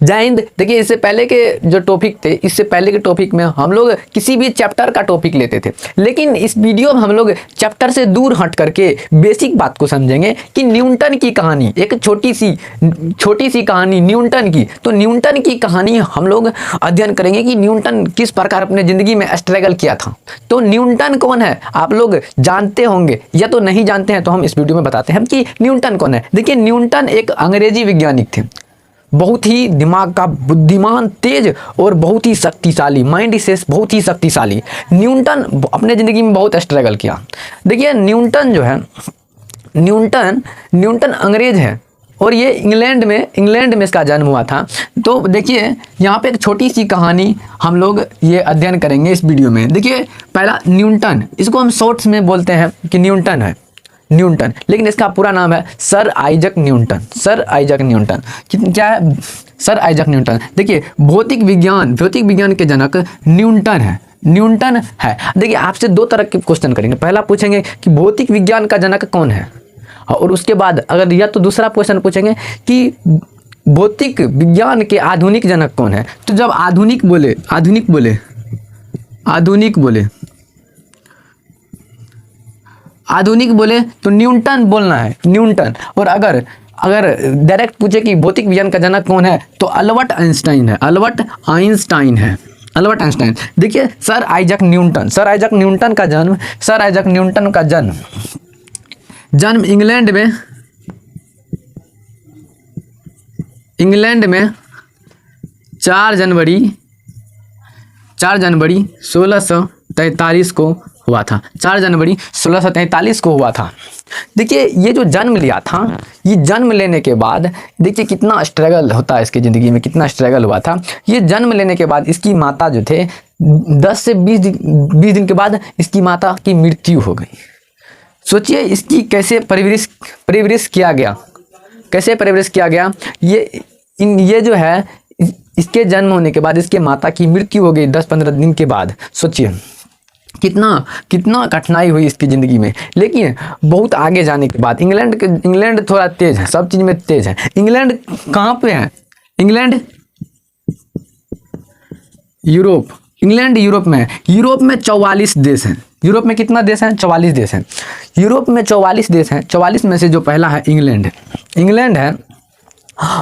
जय हिंद। देखिए इससे पहले के जो टॉपिक थे, इससे पहले के टॉपिक में हम लोग किसी भी चैप्टर का टॉपिक लेते थे, लेकिन इस वीडियो में हम लोग चैप्टर से दूर हट करके बेसिक बात को समझेंगे कि न्यूटन की कहानी, एक छोटी सी कहानी न्यूटन की। तो न्यूटन की कहानी हम लोग अध्ययन करेंगे कि न्यूटन किस प्रकार अपने ज़िंदगी में स्ट्रगल किया था। तो न्यूटन कौन है आप लोग जानते होंगे या तो नहीं जानते हैं, तो हम इस वीडियो में बताते हैं कि न्यूटन कौन है। देखिए न्यूटन एक अंग्रेजी वैज्ञानिक थे, बहुत ही दिमाग का बुद्धिमान, तेज और बहुत ही शक्तिशाली, माइंड से बहुत ही शक्तिशाली। न्यूटन अपने ज़िंदगी में बहुत स्ट्रगल किया। देखिए न्यूटन जो है, न्यूटन अंग्रेज है और ये इंग्लैंड में इसका जन्म हुआ था। तो देखिए यहाँ पे एक छोटी सी कहानी हम लोग ये अध्ययन करेंगे इस वीडियो में। देखिए पहला न्यूटन, इसको हम शॉर्ट्स में बोलते हैं कि न्यूटन है, न्यूटन, लेकिन इसका पूरा नाम है sir Isaac Newton. Sir Isaac Newton क्या है? Sir Isaac Newton. देखिए भौतिक विज्ञान के जनक न्यूटन है। देखिए आपसे दो तरह के क्वेश्चन करेंगे। पहला पूछेंगे कि भौतिक विज्ञान का जनक कौन है, और उसके बाद अगर या तो दूसरा क्वेश्चन पूछेंगे कि भौतिक विज्ञान के आधुनिक जनक कौन है। तो जब आधुनिक बोले तो न्यूटन बोलना है, न्यूटन। और अगर डायरेक्ट पूछे कि भौतिक विज्ञान का जनक कौन है, तो अल्बर्ट आइंस्टाइन है। देखिए सर आइजक न्यूटन का जन्म इंग्लैंड में 4 जनवरी 1643 को हुआ था। 4 जनवरी 1643 को हुआ था। देखिए ये जो जन्म लिया था, ये जन्म लेने के बाद देखिए कितना स्ट्रगल होता है इसकी ज़िंदगी में, कितना स्ट्रगल हुआ था। ये जन्म लेने के बाद इसकी माता जो थे 10 से 20 दिन के बाद इसकी माता की मृत्यु हो गई। सोचिए इसकी कैसे परिवरिश किया गया। ये जो है इसके जन्म होने के बाद इसके माता की मृत्यु हो गई 10-15 दिन के बाद। सोचिए कितना कठिनाई हुई इसकी ज़िंदगी में। लेकिन बहुत आगे जाने के बाद इंग्लैंड थोड़ा तेज है, सब चीज़ में तेज है। इंग्लैंड कहाँ पे है? इंग्लैंड यूरोप में है। यूरोप में 44 देश हैं। यूरोप में कितना देश हैं? 44 देश हैं। यूरोप में 44 देश हैं। 44 में से जो पहला है इंग्लैंड है।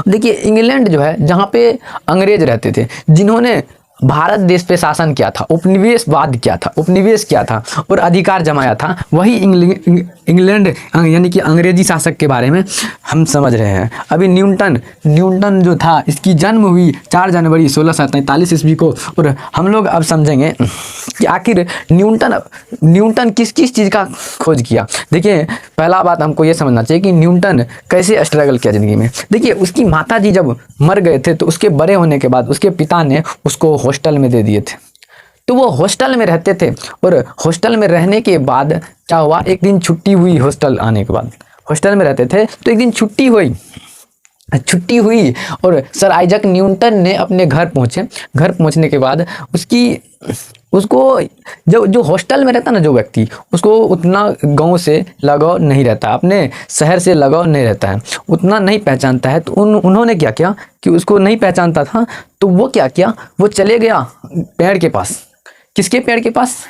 देखिए इंग्लैंड जो है, जहाँ पे अंग्रेज रहते थे, जिन्होंने भारत देश पे शासन किया था, उपनिवेश किया था और अधिकार जमाया था, वही इंग्लैंड यानी कि अंग्रेजी शासक के बारे में हम समझ रहे हैं। अभी न्यूटन जो था, इसकी जन्म हुई 4 जनवरी 1643 ईस्वी को। और हम लोग अब समझेंगे कि आखिर न्यूटन किस चीज़ का खोज किया। देखिए पहला बात हमको ये समझना चाहिए कि न्यूटन कैसे स्ट्रगल किया ज़िंदगी में। देखिए उसकी माता जी जब मर गए थे, तो उसके बड़े होने के बाद उसके पिता ने उसको हॉस्टल में दे दिए थे। तो वो हॉस्टल में रहते थे, और हॉस्टल में रहने के बाद क्या हुआ, एक दिन छुट्टी हुई। हॉस्टल आने के बाद हॉस्टल में रहते थे, तो एक दिन छुट्टी हुई और सर आइजक न्यूटन ने अपने घर पहुंचने के बाद उसको जो हॉस्टल में रहता ना जो व्यक्ति, उसको उतना गांव से लगाव नहीं रहता, अपने शहर से लगाव नहीं रहता है, उतना नहीं पहचानता है। तो उन्होंने क्या किया कि उसको नहीं पहचानता था, तो वो क्या किया, वो चले गया पेड़ के पास। किसके पेड़ के पास?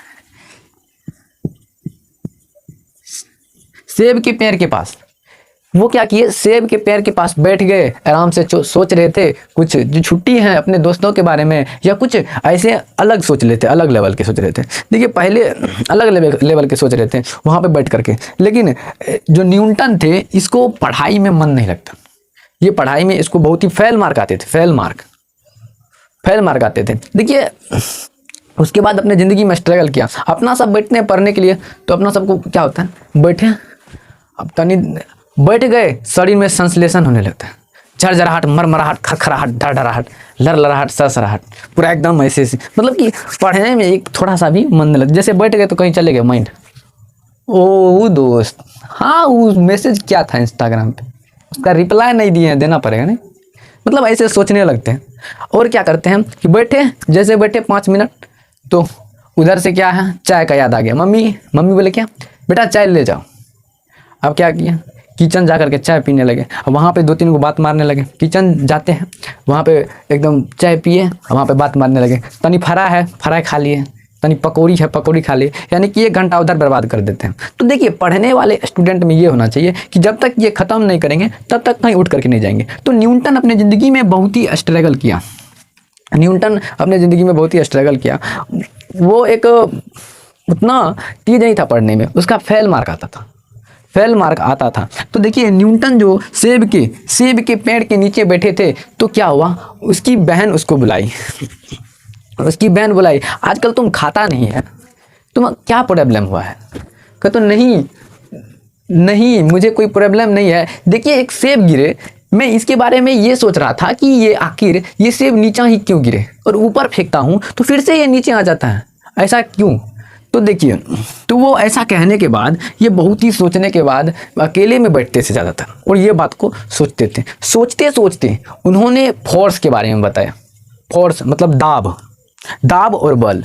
सेब के पेड़ के पास। वो क्या किए, सेब के पेड़ के पास बैठ गए, आराम से सोच रहे थे कुछ जो छुट्टी है अपने दोस्तों के बारे में, या कुछ ऐसे अलग सोच लेते, अलग लेवल के सोच रहे थे। देखिए पहले अलग लेवल के सोच रहे थे वहाँ पे बैठ करके। लेकिन जो न्यूटन थे, इसको पढ़ाई में मन नहीं लगता। ये पढ़ाई में इसको बहुत ही फेल मार्क आते थे। देखिए उसके बाद अपने ज़िंदगी में स्ट्रगल किया। अपना सब बैठते हैं पढ़ने के लिए, तो अपना सबको क्या होता है, बैठे अब तनी बैठ गए, शरीर में संश्लेषण होने लगता है, झरझराहट, मरमराहट, खरखराहट, धड़धड़ाहट, लरलराहट, सरसराहट, पूरा एकदम ऐसे मतलब कि पढ़ने में एक थोड़ा सा भी मन नहीं लगता। जैसे बैठ गए तो कहीं चले गए माइंड। ओ दोस्त, हाँ वो मैसेज क्या था इंस्टाग्राम पे, उसका रिप्लाई नहीं दिए हैं, देना पड़ेगा नहीं, मतलब ऐसे सोचने लगते हैं। और क्या करते हैं कि जैसे बैठे 5 मिनट, तो उधर से क्या है, चाय का याद आ गया। मम्मी बोले क्या, बेटा चाय ले जाओ। अब क्या किया किचन जा करके चाय पीने लगे, वहाँ पे 2-3 को बात मारने लगे। किचन जाते हैं, वहाँ पे एकदम चाय पिए, वहाँ पे बात मारने लगे। तनी फरा है, फ्राई खा लिए, तनी पकौड़ी है, पकौड़ी खा लिए, यानी कि 1 घंटा उधर बर्बाद कर देते हैं। तो देखिए, पढ़ने वाले स्टूडेंट में ये होना चाहिए कि जब तक ये ख़त्म नहीं करेंगे तब तक कहीं उठ करके नहीं जाएंगे। तो न्यूटन अपने ज़िंदगी में बहुत ही स्ट्रगल किया। न्यूटन अपने ज़िंदगी में बहुत ही स्ट्रगल किया। वो एक उतना तेज नहीं था पढ़ने में, उसका फेल मार्क आता था। तो देखिए, न्यूटन जो सेब के पेड़ के नीचे बैठे थे, तो क्या हुआ, उसकी बहन उसको बुलाई। आजकल तुम खाता नहीं है, तुम क्या प्रॉब्लम हुआ है? कहते तो नहीं मुझे कोई प्रॉब्लम नहीं है। देखिए, एक सेब गिरे, मैं इसके बारे में ये सोच रहा था कि ये आखिर ये सेब नीचा ही क्यों गिरे, और ऊपर फेंकता हूँ तो फिर से ये नीचे आ जाता है, ऐसा क्यों? तो देखिए, तो वो ऐसा कहने के बाद, ये बहुत ही सोचने के बाद अकेले में बैठते थे ज़्यादातर, और ये बात को सोचते थे। सोचते उन्होंने फोर्स के बारे में बताया। फोर्स मतलब दाब और बल,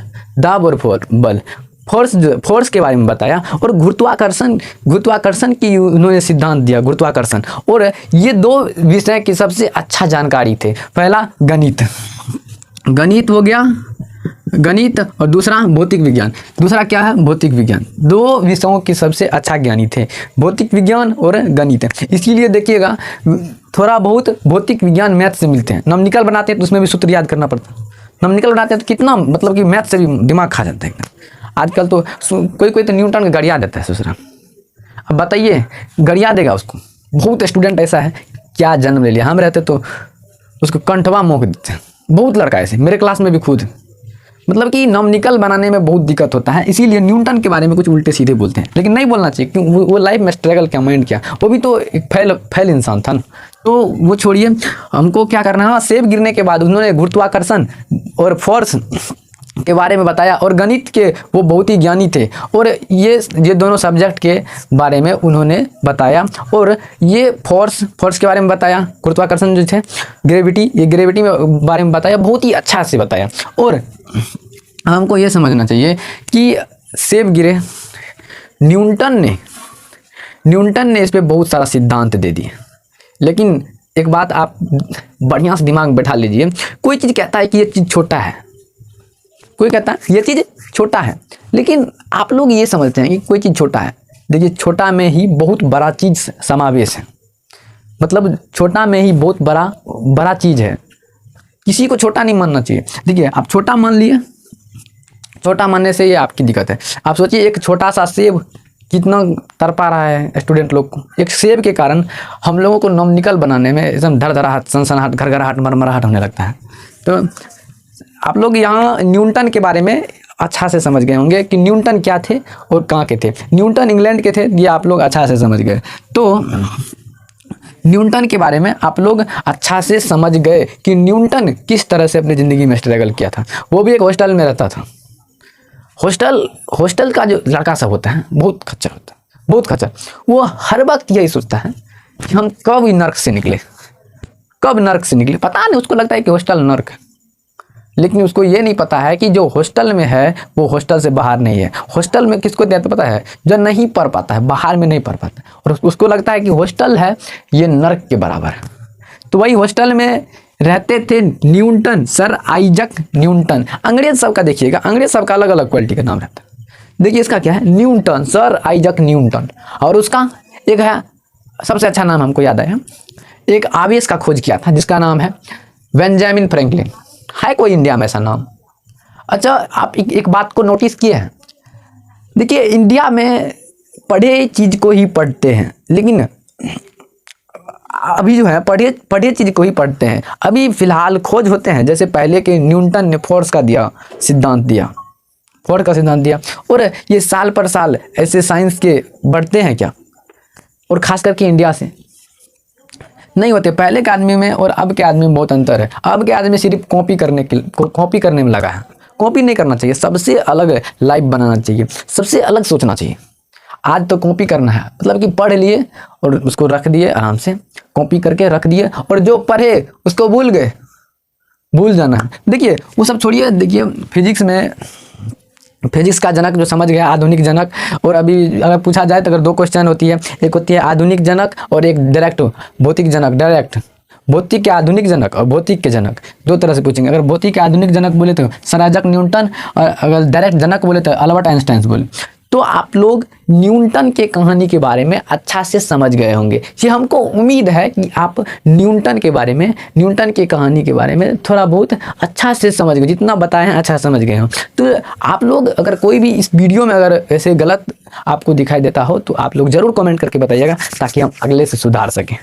फोर्स के बारे में बताया, और गुरुत्वाकर्षण की उन्होंने सिद्धांत दिया, गुरुत्वाकर्षण। और ये 2 विषय की सबसे अच्छा जानकारी थे। पहला गणित हो गया, गणित, और दूसरा भौतिक विज्ञान। दूसरा क्या है? भौतिक विज्ञान। 2 विषयों के सबसे अच्छा ज्ञानी थे, भौतिक विज्ञान और गणित। इसीलिए देखिएगा, थोड़ा बहुत भौतिक विज्ञान मैथ से मिलते हैं। नमनिकल बनाते हैं तो उसमें भी सूत्र याद करना पड़ता है। नमनिकल बनाते हैं तो कितना, मतलब कि मैथ से भी दिमाग खा जाता है। आजकल तो कोई तो न्यूटन का गड़िया देता है दूसरा। अब बताइए, गड़िया देगा उसको। बहुत स्टूडेंट ऐसा है, क्या जन्म ले लिया। हम रहते तो उसको कंठवा मोक देते हैं। बहुत लड़का ऐसे, मेरे क्लास में भी खुद, मतलब कि नमनिकल बनाने में बहुत दिक्कत होता है। इसीलिए न्यूटन के बारे में कुछ उल्टे सीधे बोलते हैं, लेकिन नहीं बोलना चाहिए, क्योंकि वो लाइफ में स्ट्रगल किया, माइंड किया। वो भी तो एक फेल इंसान था ना। तो वो छोड़िए, हमको क्या करना है। सेब गिरने के बाद उन्होंने गुरुत्वाकर्षण और फोर्स के बारे में बताया, और गणित के वो बहुत ही ज्ञानी थे, और ये दोनों सब्जेक्ट के बारे में उन्होंने बताया। और ये फोर्स के बारे में बताया, गुरुत्वाकर्षण जो थे, ग्रेविटी में बारे में बताया, बहुत ही अच्छा से बताया। और हमको ये समझना चाहिए कि सेब गिरे, न्यूटन ने इस पे बहुत सारा सिद्धांत दे दिए। लेकिन एक बात आप बढ़िया से दिमाग में बैठा लीजिए, कोई चीज़ कहता है कि ये चीज़ छोटा है, कोई कहता है ये चीज़ छोटा है, लेकिन आप लोग ये समझते हैं कि कोई चीज़ छोटा है। देखिए, छोटा में ही बहुत बड़ा चीज़ समावेश है, मतलब छोटा में ही बहुत बड़ा चीज़ है। किसी को छोटा नहीं मानना चाहिए। देखिए, आप छोटा मान लिए, छोटा मानने से ये आपकी दिक्कत है। आप सोचिए, एक छोटा सा सेब कितना तड़पा रहा है स्टूडेंट लोग को। एक सेब के कारण हम लोगों को नमनिकल बनाने में एकदम धड़धड़ाहट, सनसनाहट, घरघराहट, मरमराहट होने लगता है। तो आप लोग यहाँ न्यूटन के बारे में अच्छा से समझ गए होंगे कि न्यूटन क्या थे और कहाँ के थे। न्यूटन इंग्लैंड के थे, ये आप लोग अच्छा से समझ गए। तो न्यूटन के बारे में आप लोग अच्छा से समझ गए कि न्यूटन किस तरह से अपनी ज़िंदगी में स्ट्रगल किया था। वो भी एक हॉस्टल में रहता था। हॉस्टल का जो लड़का सब होता है, बहुत खच्चर होता है, बहुत खच्चर। वो हर वक्त यही सोचता है कि हम कब नर्क से निकले। पता नहीं, उसको लगता है कि हॉस्टल नर्क है, लेकिन उसको ये नहीं पता है कि जो हॉस्टल में है वो हॉस्टल से बाहर नहीं है। हॉस्टल में किसको देता पता है? जो नहीं पढ़ पाता है, बाहर में नहीं पढ़ पाता, और उसको लगता है कि हॉस्टल है ये नर्क के बराबर है। तो वही हॉस्टल में रहते थे न्यूटन, सर आइजक न्यूटन। अंग्रेज सबका देखिएगा, अंग्रेज सबका अलग अलग क्वालिटी का नाम रहता है। देखिए, इसका क्या है? Newton, sir Isaac Newton. और उसका एक है, सबसे अच्छा नाम हमको याद है, एक आवेश का खोज किया था जिसका नाम है बेंजामिन फ्रैंकलिन। है कोई इंडिया में ऐसा नाम? अच्छा, आप एक बात को नोटिस किए हैं? देखिए, इंडिया में पढ़े चीज़ को ही पढ़ते हैं, लेकिन अभी जो है पढ़े चीज़ को ही पढ़ते हैं। अभी फिलहाल खोज होते हैं, जैसे पहले के न्यूटन ने फोर्स का सिद्धांत दिया, और ये साल पर साल ऐसे साइंस के बढ़ते हैं क्या? और ख़ास करके इंडिया से नहीं होते। पहले के आदमी में और अब के आदमी में बहुत अंतर है। अब के आदमी सिर्फ कॉपी करने में लगा है। कॉपी नहीं करना चाहिए, सबसे अलग लाइफ बनाना चाहिए, सबसे अलग सोचना चाहिए। आज तो कॉपी करना है, मतलब कि पढ़ लिए और उसको रख दिए, आराम से कॉपी करके रख दिए, और जो पढ़े उसको भूल जाना है। देखिए, वो सब छोड़िए। देखिए, फिजिक्स में फिजिक्स का जनक जो समझ गया आधुनिक जनक। और अभी अगर पूछा जाए तो अगर 2 क्वेश्चन होती है, एक होती है आधुनिक जनक और एक डायरेक्ट भौतिक जनक। डायरेक्ट भौतिक के आधुनिक जनक और भौतिक के जनक 2 तरह से पूछेंगे। अगर भौतिक के आधुनिक जनक बोले तो सर आइजैक न्यूटन, और अगर डायरेक्ट जनक बोले तो अल्बर्ट आइंस्टाइन बोले। तो आप लोग न्यूटन के कहानी के बारे में अच्छा से समझ गए होंगे। ये हमको उम्मीद है कि आप न्यूटन के बारे में, न्यूटन की कहानी के बारे में थोड़ा बहुत अच्छा से समझ गए, जितना बताए हैं अच्छा समझ गए हो। तो आप लोग अगर कोई भी इस वीडियो में अगर ऐसे गलत आपको दिखाई देता हो तो आप लोग ज़रूर कमेंट करके बताइएगा, ताकि हम अगले से सुधार सकें।